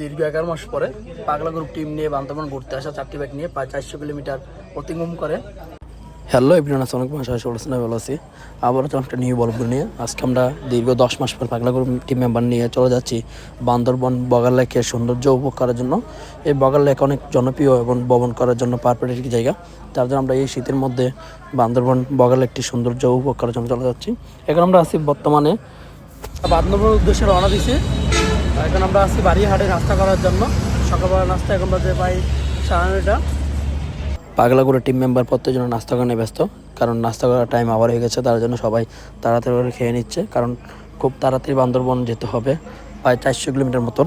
দীর্ঘ 11 মাস পরে পাগলা গ্রুপ টিম নিয়ে বান্দরবান ঘুরতে আসা 4টি বাইক নিয়ে প্রায় 400 কিলোমিটার অতিক্রম করে। হ্যালো এভরিওয়ান, আসসালামু আলাইকুম। আশা ভালো আছি। আবারও তো একটা নিউ গল্প নিয়ে আজকে আমরা দীর্ঘ 10 মাস পর পাগলা গ্রুপ টিম মেম্বার নিয়ে চলে যাচ্ছি বান্দরবান বগাল লেকের সৌন্দর্য উপভোগ করার জন্য। এই বগাল লেক অনেক জনপ্রিয় এবং ভ্রমণ করার জন্য পারফেক্ট একটি জায়গা। তার জন্য আমরা এই শীতের মধ্যে বান্দরবান বগাল লেকটি সৌন্দর্য উপভোগ করার জন্য চলে যাচ্ছি। এখন আমরা আছি বর্তমানে বান্দরবানের উদ্দেশ্যে রওনা দিছি। এখন আমরা আছি বাড়িহাটে নাস্তা করার জন্য। সকালবেলা নাস্তা এখন বাজে প্রায় 9:30। পাগলাগুড়া টিম মেম্বার প্রত্যেকজন নাস্তা করে ব্যস্ত, কারণ নাস্তা করার টাইম আবার হয়ে গেছে। তার জন্য সবাই তাড়াতাড়ি করে খেয়ে নিচ্ছে, কারণ খুব তাড়াতাড়ি বান্দরবন যেতে হবে। প্রায় 400 কিলোমিটার মতন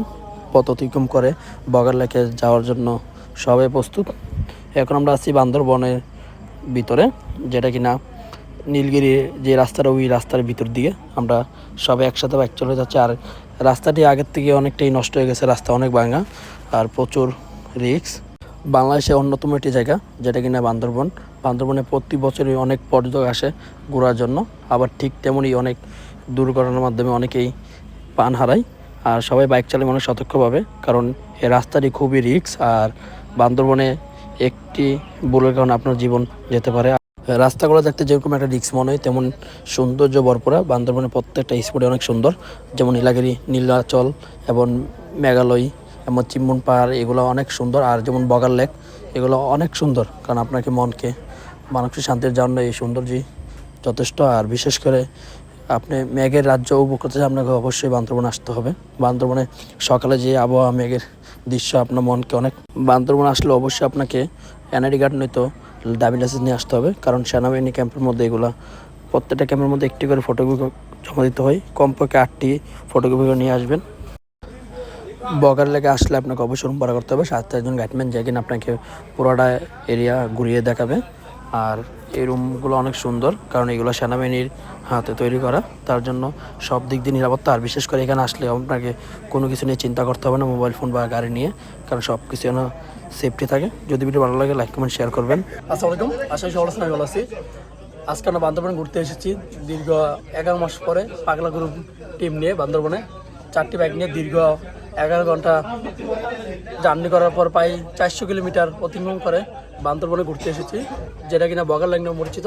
পথ অতিক্রম করে বগাল লেকে যাওয়ার জন্য সবাই প্রস্তুত। এখন আমরা আছি বান্দরবনের ভিতরে, যেটা কিনা নীলগিরি যে রাস্তাটা, ওই রাস্তার ভিতর দিয়ে আমরা সবাই একসাথে বাইক চলে যাচ্ছে। আর রাস্তাটি আগের থেকে অনেকটাই নষ্ট হয়ে গেছে, রাস্তা অনেক ভাঙা আর প্রচুর রিস্ক। বাংলাদেশে অন্যতম একটি জায়গা যেটা কিনা বান্দরবনে প্রতি বছরই অনেক পর্যটক আসে ঘোরার জন্য। আবার ঠিক তেমনই অনেক দুর্ঘটনার মাধ্যমে অনেকেই প্রাণ হারায়। আর সবাই বাইক চালায় অনেক সতর্কভাবে, কারণ এই রাস্তাটি খুবই রিস্ক। আর বান্দরবনে একটি ভুলের কারণে আপনার জীবন যেতে পারে। রাস্তাগুলো দেখতে যেরকম একটা রিস্ক মনে হয়, তেমন সৌন্দর্য ভরপুরা। বান্দরবনের প্রত্যেকটা স্পটে অনেক সুন্দর, যেমন নীলাগিরি, নীলাচল এবং মেঘালয় এবং চিম্বন পাহাড়, এগুলো অনেক সুন্দর। আর যেমন বগাল লেক, এগুলো অনেক সুন্দর, কারণ আপনাকে মনকে মানসিক শান্তির জন্য এই সৌন্দর্যই যথেষ্ট। আর বিশেষ করে আপনি মেঘের রাজ্য উপভোগ করতে আপনাকে অবশ্যই বান্দরবন আসতে হবে। বান্দরবনে সকালে যে আবহাওয়া, মেঘের দৃশ্য আপনার মনকে অনেক। বান্দরবন আসলে অবশ্যই আপনাকে এনআইডি কার্ড নয়তো ড্রাইভিং লাইসেন্স নিয়ে আসতে হবে, কারণ সেনাবাহিনী ক্যাম্পের মধ্যে এগুলো প্রত্যেকটা ক্যাম্পের মধ্যে একটি করে ফটোকপি জমা দিতে হয়। কমপক্ষে 8টি ফটোকপি করে নিয়ে আসবেন। বগাল লেকে আসলে আপনাকে অবশ্যই রুম ভাড়া করতে হবে। সাথে একজন গাইডম্যান যে কিনা আপনাকে পুরোটা এরিয়া ঘুরিয়ে দেখাবে। আর এই রুমগুলো অনেক সুন্দর, কারণ এগুলো সেনাবাহিনীর হাতে তৈরি করা। তার জন্য সব দিক দিয়ে নিরাপত্তা। আর বিশেষ করে এখানে আসলে আপনাকে কোনো কিছু নিয়ে চিন্তা করতে হবে না, মোবাইল ফোন বা গাড়ি নিয়ে, কারণ সব কিছু যেন সেফটি থাকে। যদি ভিডিও ভালো লাগে লাইক কমেন্ট শেয়ার করবেন। আসসালামু আলাইকুম, আশা করি সবাই ভালো আছি। আজকে আমরা বান্দরবনে ঘুরতে এসেছি দীর্ঘ 11 মাস পরে পাগলা গ্রুপ টিম নিয়ে। বান্দরবনে 4টি বাইক নিয়ে দীর্ঘ 11 ঘন্টা জার্নি করার পর প্রায় 400 কিলোমিটার অতিক্রম করে বান্দরবনে ঘুরতে এসেছি, যেটা কিনা বগাল লেক নামে পরিচিত।